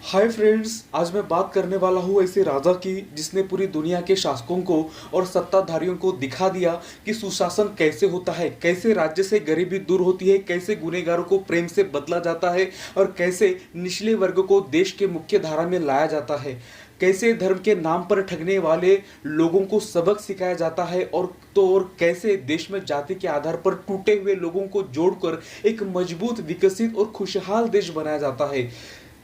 Hi friends, आज मैं बात करने वाला हूँ ऐसे राजा की जिसने पूरी दुनिया के शासकों को और सत्ताधारियों को दिखा दिया कि सुशासन कैसे होता है, कैसे राज्य से गरीबी दूर होती है, कैसे गुनहगारों को प्रेम से बदला जाता है और कैसे निचले वर्ग को देश के मुख्य धारा में लाया जाता है, कैसे धर्म के नाम पर ठगने वाले लोगों को सबक सिखाया जाता है और कैसे देश में जाति के आधार पर टूटे हुए लोगों को जोड़कर एक मजबूत, विकसित और खुशहाल देश बनाया जाता है।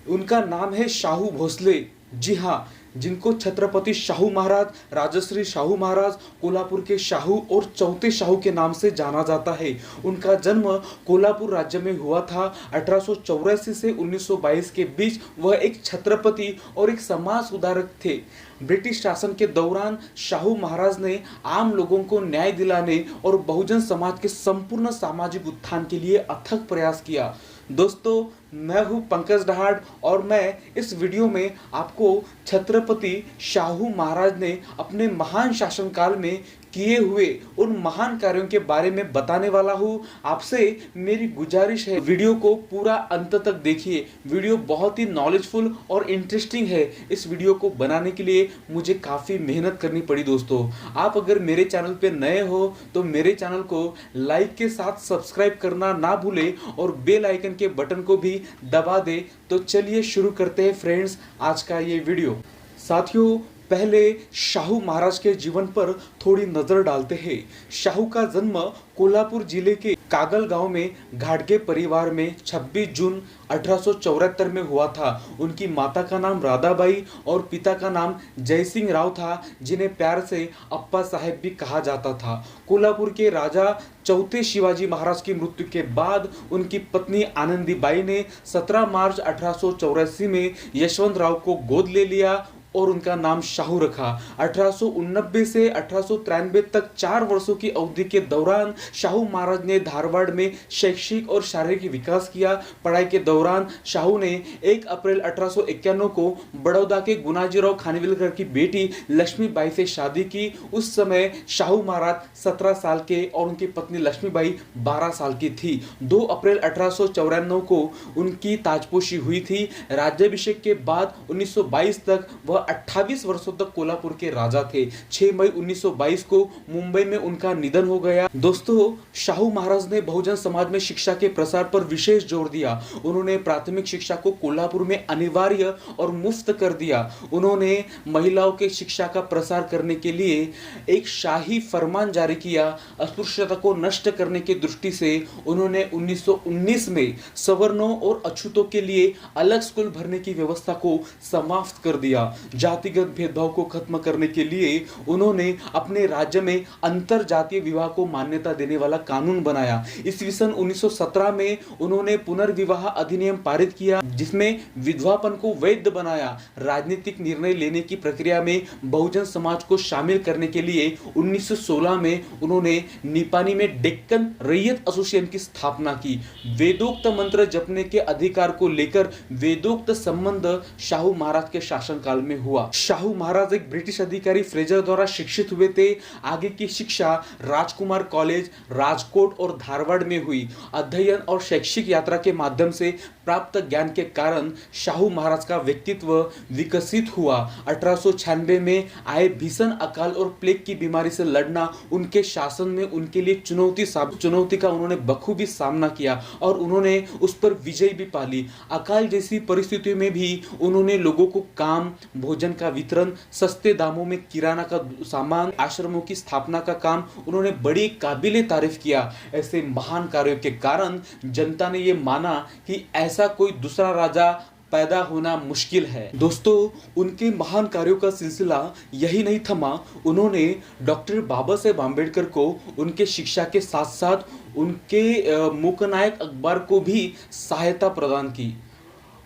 उनका नाम है शाहू भोसले। जी हाँ, जिनको छत्रपति शाहू महाराज, राजश्री शाहू महाराज, कोल्हापुर के शाहू और चौथे शाहू के नाम से जाना जाता है। उनका जन्म कोल्हापुर राज्य में हुआ था। 1884 से 1922 के बीच वह एक छत्रपति और एक समाज सुधारक थे। ब्रिटिश शासन के दौरान शाहू महाराज ने आम लोगों को न्याय दिलाने और बहुजन समाज के संपूर्ण सामाजिक उत्थान के लिए अथक प्रयास किया। दोस्तों, मैं हूं पंकज दहाड़ और मैं इस वीडियो में आपको छत्रपति शाहू महाराज ने अपने महान शासनकाल में किए हुए उन महान कार्यों के बारे में बताने वाला हूं। आपसे मेरी गुजारिश है, वीडियो को पूरा अंत तक देखिए। वीडियो बहुत ही नॉलेजफुल और इंटरेस्टिंग है। इस वीडियो को बनाने के लिए मुझे काफ़ी मेहनत करनी पड़ी। दोस्तों, आप अगर मेरे चैनल पे नए हो तो मेरे चैनल को लाइक के साथ सब्सक्राइब करना ना भूलें और बेल आइकन के बटन को भी दबा दे। तो चलिए शुरू करते हैं फ्रेंड्स आज का ये वीडियो। साथियों, पहले शाहू महाराज के जीवन पर थोड़ी नजर डालते हैं। शाहू का जन्म कोल्हापुर जिले के कागल गांव में घाटगे परिवार में 26 जून 1874 में हुआ था। उनकी माता का नाम राधाबाई और पिता का नाम जयसिंह राव था, जिन्हें प्यार से अप्पा साहेब भी कहा जाता था। कोल्हापुर के राजा चौथे शिवाजी महाराज की मृत्यु के बाद उनकी पत्नी आनंदीबाई ने 17 मार्च 1884 में यशवंत राव को गोद ले लिया और उनका नाम शाहू रखा। 1889 से 1893 तक 4 वर्षों की अवधि के दौरान शाहू महाराज ने धारवाड़ में शैक्षिक और शारीरिक विकास किया। पढ़ाई के दौरान शाहू ने 1 अप्रैल 1891 को बड़ौदा के गुनाजीराव खानविलकर की बेटी लक्ष्मीबाई से शादी की। उस समय शाहू महाराज 17 साल के और उनकी पत्नी लक्ष्मीबाई 12 साल की थी। 2 अप्रैल 1894 को उनकी ताजपोशी हुई थी। राज्याभिषेक के बाद 1922 तक वह 28 वर्षों तक कोल्हापुर के राजा थे। 6 मई 1922 को मुंबई में उनका निधन हो गया। दोस्तों, शाहू महाराज ने बहुजन समाज में शिक्षा के प्रसार पर विशेष जोर दिया। उन्होंने प्राथमिक शिक्षा को कोल्हापुर में अनिवार्य और मुफ्त कर दिया। उन्होंने महिलाओं के शिक्षा का प्रसार करने के लिए एक शाही फरमान जारी किया। अस्पृश्यता को नष्ट करने की दृष्टि से उन्होंने 1919 में सवर्णों और अछूतों के लिए अलग स्कूल भरने की व्यवस्था को समाप्त कर दिया। जातिगत भेदभाव को खत्म करने के लिए उन्होंने अपने राज्य में अंतर जातीय विवाह को मान्यता देने वाला कानून बनाया। ईस्वी सन 1917 में उन्होंने पुनर्विवाह अधिनियम पारित किया, जिसमें विधवापन को वैध बनाया। राजनीतिक निर्णय लेने की प्रक्रिया में बहुजन समाज को शामिल करने के लिए 1916 में उन्होंने निपानी में डेक्कन रैयत एसोसिएशन की स्थापना की। वेदोक्त मंत्र जपने के अधिकार को लेकर वेदोक्त संबंध शाहू महाराज के शासनकाल में हुआ। शाहू महाराज एक ब्रिटिश अधिकारी फ्रेजर द्वारा शिक्षित हुए थे। आगे की शिक्षा राजकुमार कॉलेज, राजकोट और धारवाड़ में हुई। अध्ययन और शैक्षिक यात्रा के माध्यम से प्राप्त ज्ञान के कारण शाहू महाराज का व्यक्तित्व विकसित हुआ। 1896 में आए भीषण अकाल और प्लेग की बीमारी से लड़ना उनके शासन में उनके लिए चुनौती का उन्होंने बखूबी सामना किया और उन्होंने उस पर विजय भी पाली। अकाल जैसी परिस्थितियों में भी उन्होंने लोगों को काम, भोजन का वितरण, सस्ते दामों में किराना का सामान, आश्रमों की स्थापना का काम उन्होंने बड़ी काबिले तारीफ किया। ऐसे महान कार्यों के कारण जनता ने यह माना कि ऐसा कोई दूसरा राजा पैदा होना मुश्किल है। दोस्तों, उनके महान कार्यों का सिलसिला यही नहीं थमा। उन्होंने डॉक्टर बाबा साहेब आम्बेडकर को उनके शिक्षा के साथ साथ उनके मूकनायक अखबार को भी सहायता प्रदान की।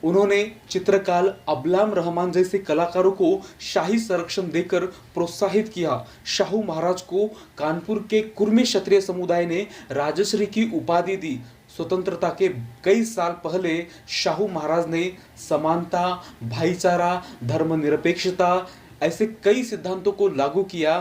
उन्होंने चित्रकार अबलाम रहमान जैसे कलाकारों को शाही संरक्षण देकर प्रोत्साहित किया। शाहू महाराज को कानपुर के कुर्मी क्षत्रिय समुदाय ने राजश्री की उपाधि दी। स्वतंत्रता के कई साल पहले शाहू महाराज ने समानता, भाईचारा, धर्मनिरपेक्षता ऐसे कई सिद्धांतों को लागू किया।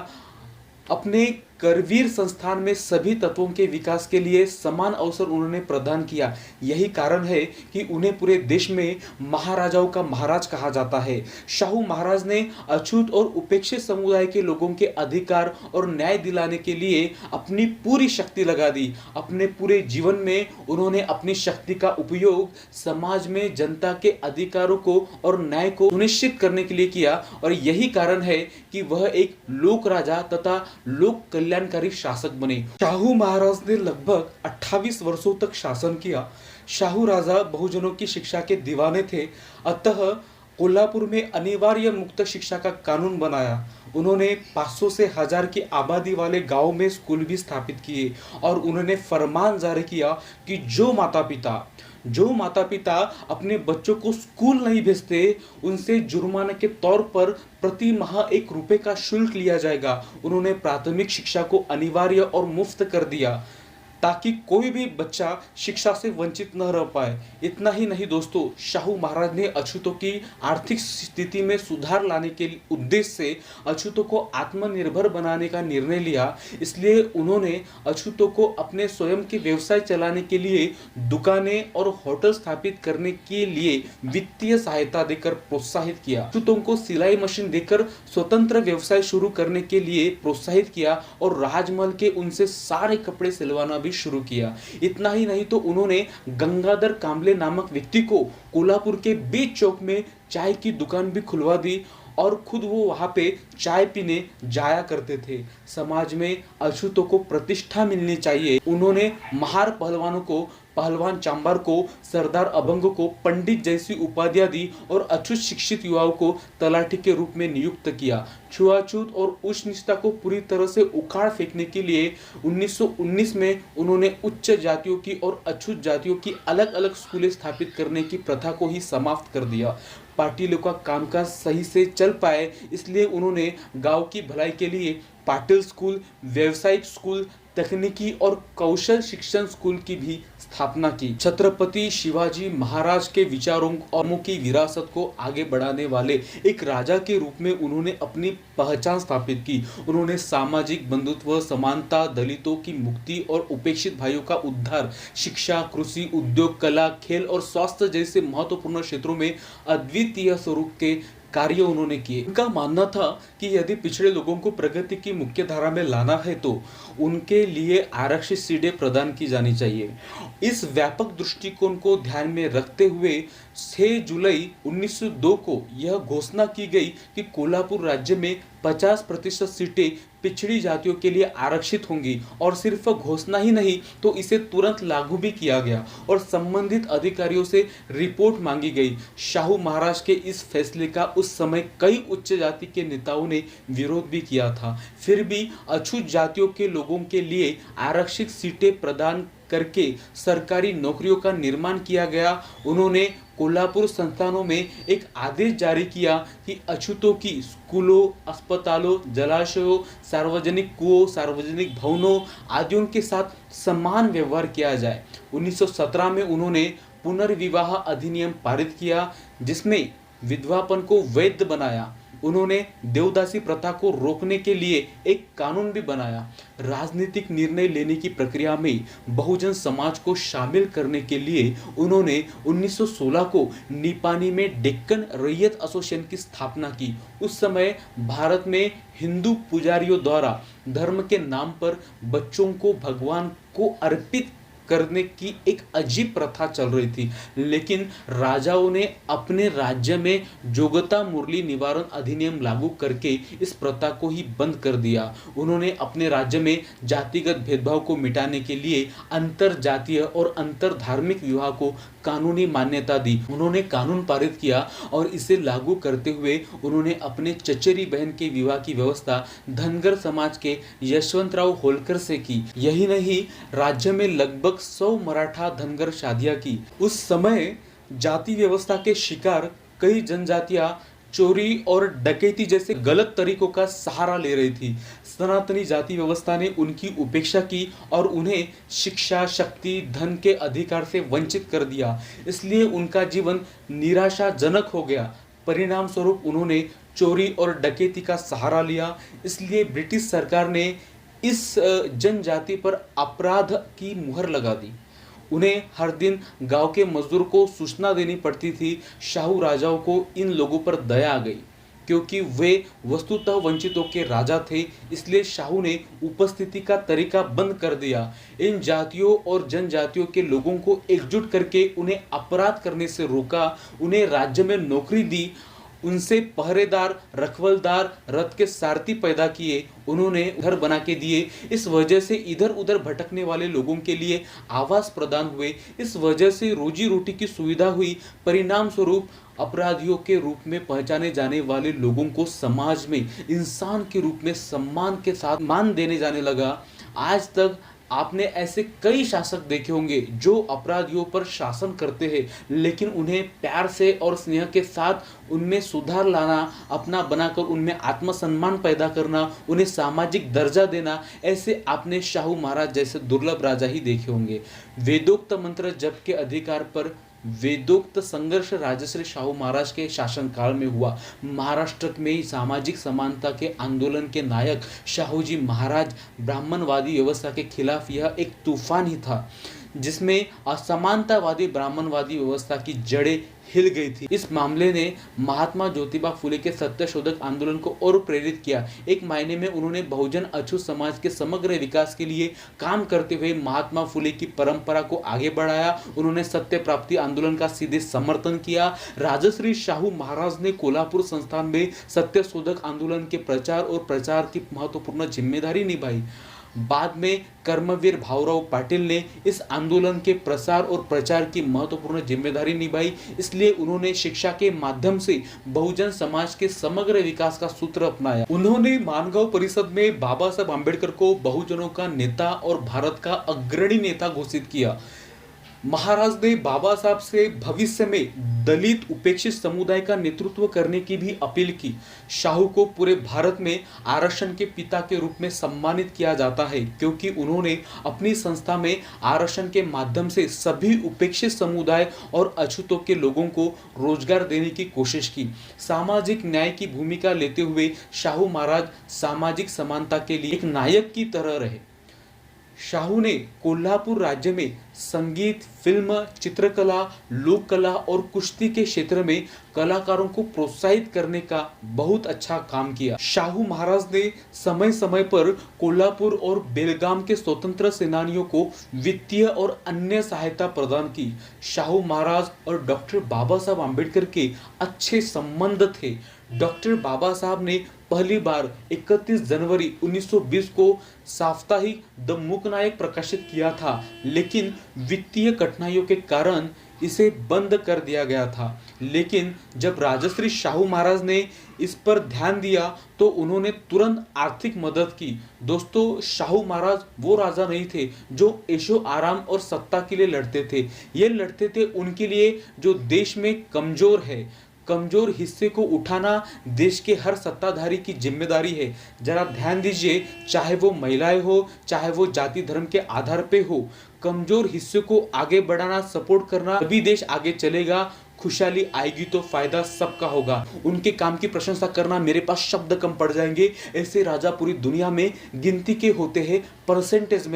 अपने करवीर संस्थान में सभी तत्वों के विकास के लिए समान अवसर उन्होंने प्रदान किया। यही कारण है कि उन्हें पूरे देश में महाराजाओं का महाराज कहा जाता है। शाहू महाराज ने अछूत और उपेक्षित समुदाय के लोगों के अधिकार और न्याय दिलाने के लिए अपनी पूरी शक्ति लगा दी। अपने पूरे जीवन में उन्होंने अपनी शक्ति का उपयोग समाज में जनता के अधिकारों को और न्याय को सुनिश्चित करने के लिए किया और यही कारण है कि वह एक लोक राजा तथा लोक कल्याणकारी शासक बने। शाहू महाराज ने लगभग 28 वर्षों तक शासन किया। शाहू राजा बहुजनों की शिक्षा के दीवाने थे, अतः कोल्हापुर में अनिवार्य मुक्त शिक्षा का कानून बनाया। उन्होंने 500 से 1000 की आबादी वाले गांव में स्कूल भी स्थापित किए और उन्होंने फरमान जारी किया कि जो माता पिता अपने बच्चों को स्कूल नहीं भेजते उनसे जुर्माने के तौर पर प्रति माह 1 रुपए का शुल्क लिया जाएगा। उन्होंने प्राथमिक शिक्षा को अनिवार्य और मुफ्त कर दिया ताकि कोई भी बच्चा शिक्षा से वंचित न रह पाए। इतना ही नहीं दोस्तों, शाहू महाराज ने अछूतों की आर्थिक स्थिति में सुधार लाने के उद्देश्य से अछूतों को आत्मनिर्भर बनाने का निर्णय लिया। इसलिए उन्होंने अछूतों को अपने स्वयं के व्यवसाय चलाने के लिए दुकानें और होटल स्थापित करने के लिए वित्तीय सहायता देकर प्रोत्साहित किया। अछूतों को सिलाई मशीन देकर स्वतंत्र व्यवसाय शुरू करने के लिए प्रोत्साहित किया और राजमहल के उनसे सारे कपड़े सिलवाना शुरू किया। इतना ही नहीं तो उन्होंने गंगाधर कांबले नामक व्यक्ति को कोल्हापुर के बीच चौक में चाय की दुकान भी खुलवा दी और खुद वो वहां पे चाय पीने जाया करते थे। समाज में अछूतों को प्रतिष्ठा मिलनी चाहिए। उन्होंने महार पहलवानों को, पहलवान चांबार को, सरदार अभंग को पंडित जैसी उपाधियां दी और अछूत शिक्षित युवाओं को तलाठी के रूप में नियुक्त किया। छुआछूत और उच्च नीचता को पूरी तरह से उखाड़ फेंकने के लिए 1919 में उन्होंने उच्च जातियों की और अछूत जातियों की अलग अलग स्कूलें स्थापित करने की प्रथा को ही समाप्त कर दिया। पाटिलों का कामकाज सही से चल पाए इसलिए उन्होंने गांव की भलाई के लिए पाटिल स्कूल, व्यावसायिक स्कूल, तकनीकी और कौशल शिक्षण स्कूल की भी स्थापना की। छत्रपति शिवाजी महाराज के विचारों और की विरासत को आगे बढ़ाने वाले एक राजा के रूप में उन्होंने अपनी पहचान स्थापित की। उन्होंने सामाजिक बंधुत्व, समानता, दलितों की मुक्ति और उपेक्षित भाइयों का उद्धार, शिक्षा, कृषि, उद्योग, कला, खेल और स्वास्थ्य जैसे महत्वपूर्ण क्षेत्रों में अद्वितीय स्वरूप के कार्य उन्होंने किए। उनका मानना था कि यदि पिछड़े लोगों को प्रगति की मुख्य धारा में लाना है तो उनके लिए आरक्षित सीटें प्रदान की जानी चाहिए। इस व्यापक दृष्टिकोण को ध्यान में रखते हुए 6 जुलाई 1902 को यह घोषणा की गई कि कोल्हापुर राज्य में 50% सीटें पिछड़ी जातियों के लिए आरक्षित होंगी और सिर्फ घोषणा ही नहीं तो इसे तुरंत लागू भी किया गया और संबंधित अधिकारियों से रिपोर्ट मांगी गई। शाहू महाराज के इस फैसले का उस समय कई उच्च जाति के नेताओं ने विरोध भी किया था। फिर भी अछूत जातियों के लोगों के लिए आरक्षित सीटें प्रदान करके सरकारी नौकरियों का निर्माण किया गया। उन्होंने कोल्हापुर संस्थानों में एक आदेश जारी किया कि अछूतों की स्कूलों, अस्पतालों, जलाशयों, सार्वजनिक कुओं, सार्वजनिक भवनों आदियों के साथ समान व्यवहार किया जाए। 1917 में उन्होंने पुनर्विवाह अधिनियम पारित किया जिसमें विधवापन को वैध बनाया। उन्होंने देवदासी प्रथा को रोकने के लिए एक कानून भी बनाया। राजनीतिक निर्णय लेने की प्रक्रिया में बहुजन समाज को शामिल करने के लिए उन्होंने 1916 को निपानी में डेक्कन रैयत एसोसिएशन की स्थापना की। उस समय भारत में हिंदू पुजारियों द्वारा धर्म के नाम पर बच्चों को भगवान को अर्पित करने की एक अजीब प्रथा चल रही थी, लेकिन राजाओं ने अपने राज्य में जोगता मुरली निवारण अधिनियम लागू करके इस प्रथा को ही बंद कर दिया। उन्होंने अपने राज्य में जातिगत भेदभाव को मिटाने के लिए अंतर जातीय और अंतर धार्मिक विवाह को कानूनी मान्यता दी। उन्होंने कानून पारित किया और इसे लागू करते हुए उन्होंने अपने चचेरी बहन के विवाह की व्यवस्था धनगर समाज के यशवंतराव होलकर से की। यही नहीं, राज्य में लगभग 100 मराठा धनगर शादियां की। उस समय जाति व्यवस्था के शिकार कई जनजातियां चोरी और डकैती जैसे गलत तरीकों का सहारा ले रही थी। सनातनी जाति व्यवस्था ने उनकी उपेक्षा की और उन्हें शिक्षा, शक्ति, धन के अधिकार से वंचित कर दिया। इसलिए उनका जीवन निराशाजनक हो गया। परिणाम स्वरूप उन्होंने चोरी और डकैती का सहारा लिया। इसलिए ब्रिटिश सरकार ने इस जनजाति पर अपराध की मुहर लगा दी। उन्हें हर दिन गांव के मजदूर को सूचना देनी पड़ती थी। शाहू राजाओं को इन लोगों पर दया आ गई, क्योंकि वे वस्तुतः वंचितों के राजा थे। इसलिए शाहू ने उपस्थिति का तरीका बंद कर दिया। इन जातियों और जनजातियों के लोगों को एकजुट करके उन्हें अपराध करने से रोका, उन्हें राज्य में नौकरी दी, उनसे पहरेदार, रखवालदार, रथ के सारथी पैदा किए, उन्होंने घर बना के दिए। इस वजह से इधर उधर भटकने वाले लोगों के लिए आवास प्रदान हुए। इस वजह से रोजी रोटी की सुविधा हुई। परिणाम स्वरूप अपराधियों के रूप में पहचाने जाने वाले लोगों को समाज में इंसान के रूप में सम्मान के साथ मान देने जाने लगा। आज तक आपने ऐसे कई शासक देखे होंगे जो अपराधियों पर शासन करते हैं, लेकिन उन्हें प्यार से और स्नेह के साथ उनमें सुधार लाना, अपना बनाकर उनमें आत्मसम्मान पैदा करना, उन्हें सामाजिक दर्जा देना, ऐसे आपने शाहू महाराज जैसे दुर्लभ राजा ही देखे होंगे। वेदोक्त मंत्र जप के अधिकार पर वेदोक्त संघर्ष राजश्री शाहू महाराज के शासनकाल में हुआ। महाराष्ट्र में सामाजिक समानता के आंदोलन के नायक शाहू जी महाराज ब्राह्मणवादी व्यवस्था के खिलाफ यह एक तूफान ही था, जिसमें असमानतावादी ब्राह्मणवादी व्यवस्था की जड़ें हिल गई थी। इस मामले ने महात्मा ज्योतिबा फुले के सत्यशोधक आंदोलन को और प्रेरित किया। एक मायने में उन्होंने बहुजन अछूत समाज के समग्र विकास के लिए काम करते हुए महात्मा फुले की परंपरा को आगे बढ़ाया। उन्होंने सत्य प्राप्ति आंदोलन का सीधे समर्थन किया। राजश्री शाहू महाराज ने कोल्हापुर संस्थान में सत्यशोधक आंदोलन के प्रचार और प्रचार की महत्वपूर्ण जिम्मेदारी निभाई। बाद में कर्मवीर भाऊराव पाटिल ने इस आंदोलन के प्रसार और प्रचार की महत्वपूर्ण जिम्मेदारी निभाई। इसलिए उन्होंने शिक्षा के माध्यम से बहुजन समाज के समग्र विकास का सूत्र अपनाया। उन्होंने मानगांव परिषद में बाबा साहब आम्बेडकर को बहुजनों का नेता और भारत का अग्रणी नेता घोषित किया। महाराज ने बाबा साहब से भविष्य में दलित उपेक्षित समुदाय का नेतृत्व करने की भी अपील की। शाहू को पूरे भारत में आरक्षण के पिता के रूप में सम्मानित किया जाता है, क्योंकि उन्होंने अपनी संस्था में आरक्षण के माध्यम से सभी उपेक्षित समुदाय और अछूतों के लोगों को रोजगार देने की कोशिश की। सामाजिक न्याय की भूमिका लेते हुए शाहू महाराज सामाजिक समानता के लिए एक नायक की तरह रहे। शाहू ने कोल्हापुर राज्य में संगीत, फिल्म, चित्रकला, लोक कला और कुश्ती के क्षेत्र में कलाकारों को प्रोत्साहित करने का बहुत अच्छा काम किया। शाहू महाराज ने समय समय पर कोल्हापुर और बेलगाम के स्वतंत्र सेनानियों को वित्तीय और अन्य सहायता प्रदान की। शाहू महाराज और डॉक्टर बाबा साहब आम्बेडकर के अच्छे संबंध थे। डॉक्टर बाबा साहब ने पहली बार 31 जनवरी 1920 को साप्ताहिक द मूक नायक प्रकाशित किया था, लेकिन वित्तीय कठिनाइयों के कारण इसे बंद कर दिया गया था। लेकिन जब राजश्री शाहू महाराज ने इस पर ध्यान दिया तो उन्होंने तुरंत आर्थिक मदद की। दोस्तों, शाहू महाराज वो राजा नहीं थे जो ऐशो आराम और सत्ता के लिए लड़ते थे। ये लड़ते थे उनके लिए जो देश में कमजोर है। कमजोर हिस्से को उठाना देश के हर सत्ताधारी की जिम्मेदारी है। जरा ध्यान दीजिए, चाहे वो महिलाएं हो, चाहे वो जाति धर्म के आधार पे हो, कमजोर हिस्से को आगे बढ़ाना, सपोर्ट करना, तभी देश आगे चलेगा। खुशहाली आएगी तो फायदा सबका होगा। उनके काम की प्रशंसा करना मेरे पास शब्द कम पड़ जाएंगे। ऐसे राजा पूरी दुनिया में गिनती के होते हैं, परसेंटेज में।